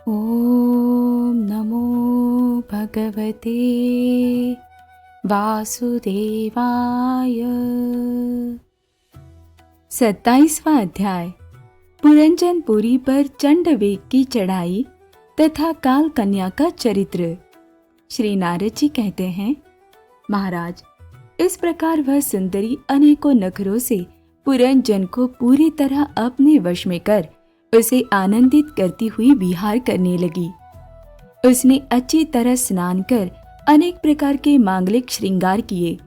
ओम नमो भगवते वासुदेवाय। 27वां अध्याय। पुरंजनपुरी पर चंडवेग की चढ़ाई तथा काल कन्या का चरित्र। श्री नारद जी कहते हैं, महाराज, इस प्रकार वह सुंदरी अनेकों नखरों से पुरंजन को पूरी तरह अपने वश में कर उसे आनंदित करती हुई विहार करने लगी। उसने अच्छी तरह स्नान कर अनेक प्रकार के मांगलिक श्रृंगार किए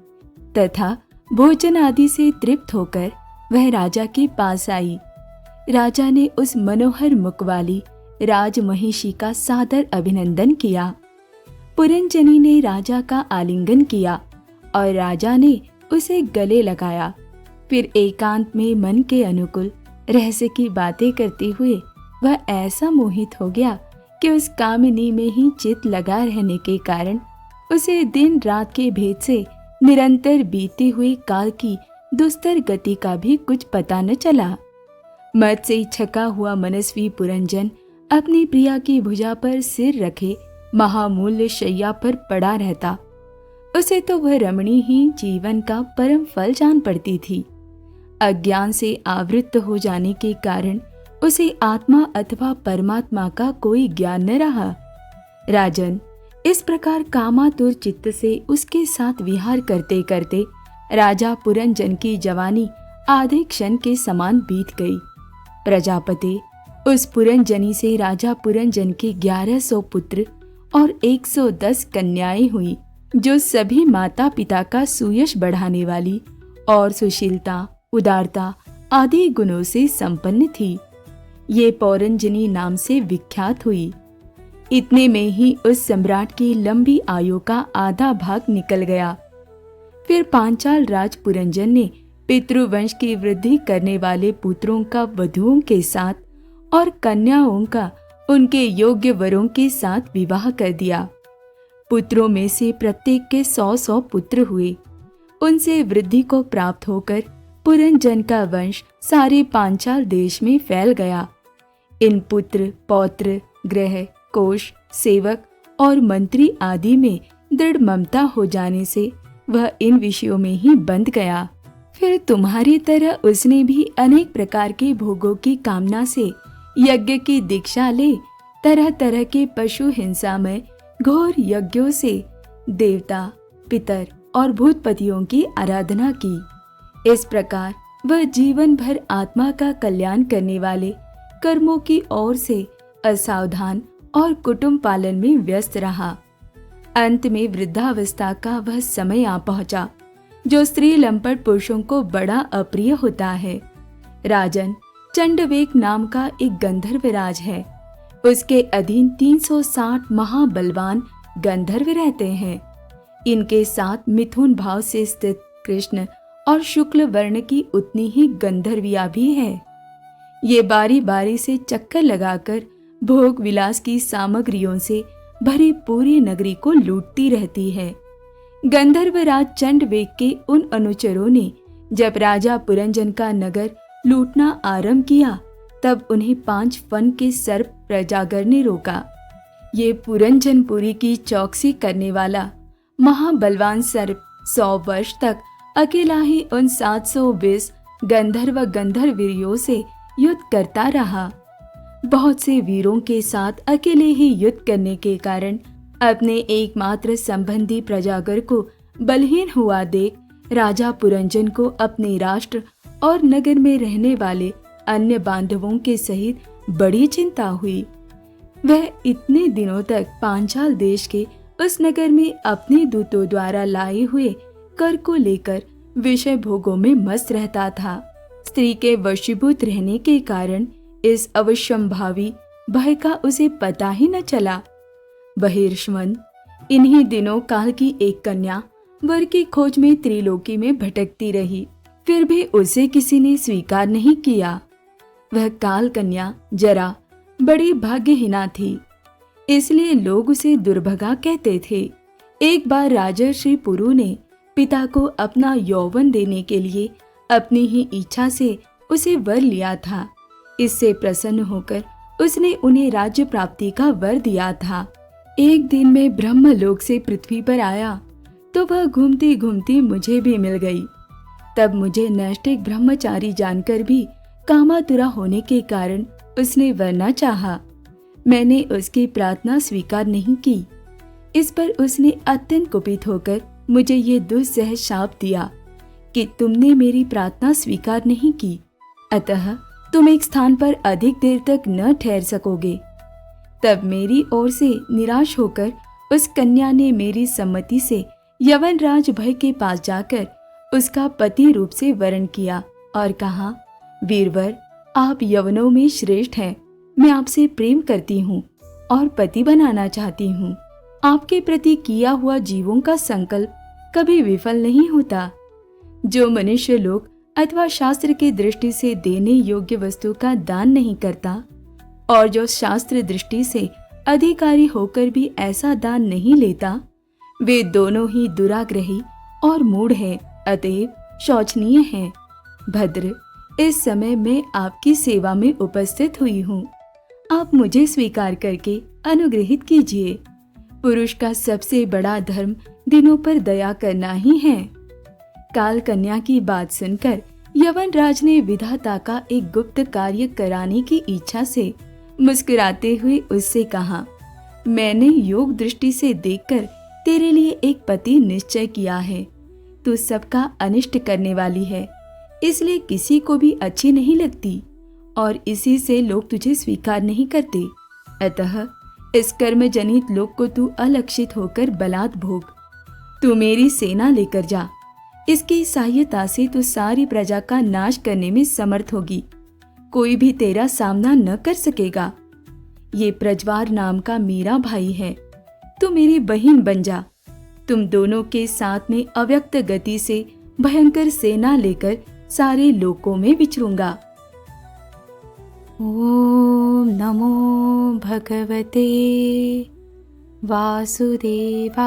तथा भोजन आदि से तृप्त होकर वह राजा के पास आई। राजा ने उस मनोहर मुख वाली राजमहिषी का सादर अभिनंदन किया। पुरंजनी ने राजा का आलिंगन किया और राजा ने उसे गले लगाया। फिर एकांत में मन के अनुकूल रहस्य की बातें करते हुए वह ऐसा मोहित हो गया कि उस कामिनी में ही चित्त लगा रहने के कारण उसे दिन रात के भेद से निरंतर बीते हुए काल की दुस्तर गति का भी कुछ पता न चला। मद से छका हुआ मनस्वी पुरंजन अपनी प्रिया की भुजा पर सिर रखे महामूल्य शैया पर पड़ा रहता। उसे तो वह रमणी ही जीवन का परम फल जान पड़ती थी। अज्ञान से आवृत्त हो जाने के कारण उसे आत्मा अथवा परमात्मा का कोई ज्ञान न रहा। राजन, इस प्रकार कामातुर चित्त से उसके साथ विहार करते करते राजा पुरंजन की जवानी आधे क्षण के समान बीत गई। प्रजापति, उस पुरंजनी से राजा पुरंजन के 1100 पुत्र और 110 कन्याएं हुई, जो सभी माता पिता का सुयश बढ़ाने वाली और सुशीलता, उदारता आदि गुणों से संपन्न थी। ये पौरंजनी नाम से विख्यात हुई। इतने में ही उस सम्राट की लंबी आयु का आधा भाग निकल गया। फिर पांचाल राज पुरंजन ने पितृवंश की वृद्धि करने वाले पुत्रों का वधुओं के साथ और कन्याओं का उनके योग्य वरों के साथ विवाह कर दिया। पुत्रों में से प्रत्येक के 100-100 पुत्र हुए। उनसे वृद्धि को प्राप्त होकर पुरंजन का वंश सारे पांचाल देश में फैल गया। इन पुत्र, पौत्र, गृह, कोष, सेवक और मंत्री आदि में दृढ़ ममता हो जाने से वह इन विषयों में ही बंध गया। फिर तुम्हारी तरह उसने भी अनेक प्रकार के भोगों की कामना से यज्ञ की दीक्षा ले तरह तरह के पशु हिंसा में घोर यज्ञों से देवता, पितर और भूतपतियों की आराधना की। इस प्रकार वह जीवन भर आत्मा का कल्याण करने वाले कर्मों की ओर से असावधान और कुटुंब पालन में व्यस्त रहा। अंत में वृद्धावस्था का वह समय आ पहुंचा जो स्त्री लंपट पुरुषों को बड़ा अप्रिय होता है। राजन, चंडवेग नाम का एक गंधर्वराज है। उसके अधीन 360 महाबलवान गंधर्व रहते हैं। इनके साथ मिथुन भाव से स्थित कृष्ण और शुक्ल वर्ण की उतनी ही गंधर्विया भी है। ये बारी बारी से चक्कर लगाकर भोग विलास की सामग्रियों से भरी पूरी नगरी को लूटती रहती है। गंधर्वराज चंडवेग के उन अनुचरों ने जब राजा पुरंजन का नगर लूटना आरंभ किया तब उन्हें 5 फन के सर्प प्रजागर ने रोका। ये पुरंजनपुरी की चौकसी करने वाला महाबलवान सर्प 100 वर्ष तक अकेला ही उन 720 गंधर्व वीरों से युद्ध करता रहा। बहुत से वीरों के साथ अकेले ही युद्ध करने के कारण अपने एकमात्र संबंधी प्रजागर को बलहीन हुआ देख राजा पुरंजन को अपने राष्ट्र और नगर में रहने वाले अन्य बांधवों के सहित बड़ी चिंता हुई। वह इतने दिनों तक पांचाल देश के उस नगर में अपने दूतों द्वारा लाए हुए कर को लेकर विषय भोगों में मस्त रहता था। स्त्री के वशीभूत रहने के कारण इस अवश्यंभावी भय का उसे पता ही न चला। बहिर्ष्मन, इन्हीं दिनों काल की एक कन्या वर की खोज में त्रिलोकी में भटकती रही, फिर भी उसे किसी ने स्वीकार नहीं किया। वह काल कन्या जरा बड़ी भाग्यहीना थी, इसलिए लोग उसे दुर्भगा कहते थे। एक बार राजर्षि पुरु ने पिता को अपना यौवन देने के लिए अपनी ही इच्छा से उसे वर लिया था। इससे प्रसन्न होकर उसने उन्हें राज्य प्राप्ति का वर दिया था। एक दिन मैं ब्रह्मलोक से पृथ्वी पर आया तो वह घूमती घूमती मुझे भी मिल गई। तब मुझे नैष्ठिक ब्रह्मचारी जानकर भी कामातुरा होने के कारण उसने वरना चाहा। मैंने उसकी प्रार्थना स्वीकार नहीं की। इस पर उसने अत्यंत कुपित होकर मुझे ये दुस्सह शाप दिया कि तुमने मेरी प्रार्थना स्वीकार नहीं की, अतः तुम एक स्थान पर अधिक देर तक न ठहर सकोगे। तब मेरी ओर से निराश होकर उस कन्या ने मेरी सम्मति से यवनराज भय के पास जाकर उसका पति रूप से वरण किया और कहा, वीरवर, आप यवनों में श्रेष्ठ हैं। मैं आपसे प्रेम करती हूँ और पति बनाना चाहती हूँ। आपके प्रति किया हुआ जीवों का संकल्प कभी विफल नहीं होता। जो मनुष्य लोग अथवा शास्त्र की दृष्टि से देने योग्य वस्तु का दान नहीं करता और जो शास्त्र दृष्टि से अधिकारी होकर भी ऐसा दान नहीं लेता, वे दोनों ही दुराग्रही और मूढ़ हैं, अतएव शोचनीय हैं। भद्र, इस समय मैं आपकी सेवा में उपस्थित हुई हूँ। आप मुझे स्वीकार करके अनुग्रहित कीजिए। पुरुष का सबसे बड़ा धर्म दिनों पर दया करना ही है। काल कन्या की बात सुनकर यवनराज ने विधाता का एक गुप्त कार्य कराने की इच्छा से मुस्कुराते हुए उससे कहा, मैंने योग दृष्टि से देखकर तेरे लिए एक पति निश्चय किया है। तू सबका अनिष्ट करने वाली है, इसलिए किसी को भी अच्छी नहीं लगती और इसी से लोग तुझे स्वीकार नहीं करते। अतः इस कर्म जनित लोक को तू अलक्षित होकर बलात् भोग। तू मेरी सेना लेकर जा। इसकी सहायता से तू सारी प्रजा का नाश करने में समर्थ होगी। कोई भी तेरा सामना न कर सकेगा। ये प्रज्वार नाम का मेरा भाई है, तू मेरी बहन बन जा। तुम दोनों के साथ में अव्यक्त गति से भयंकर सेना लेकर सारे लोकों में विचरूंगा। ओम नमो भगवते वासुदेवाय।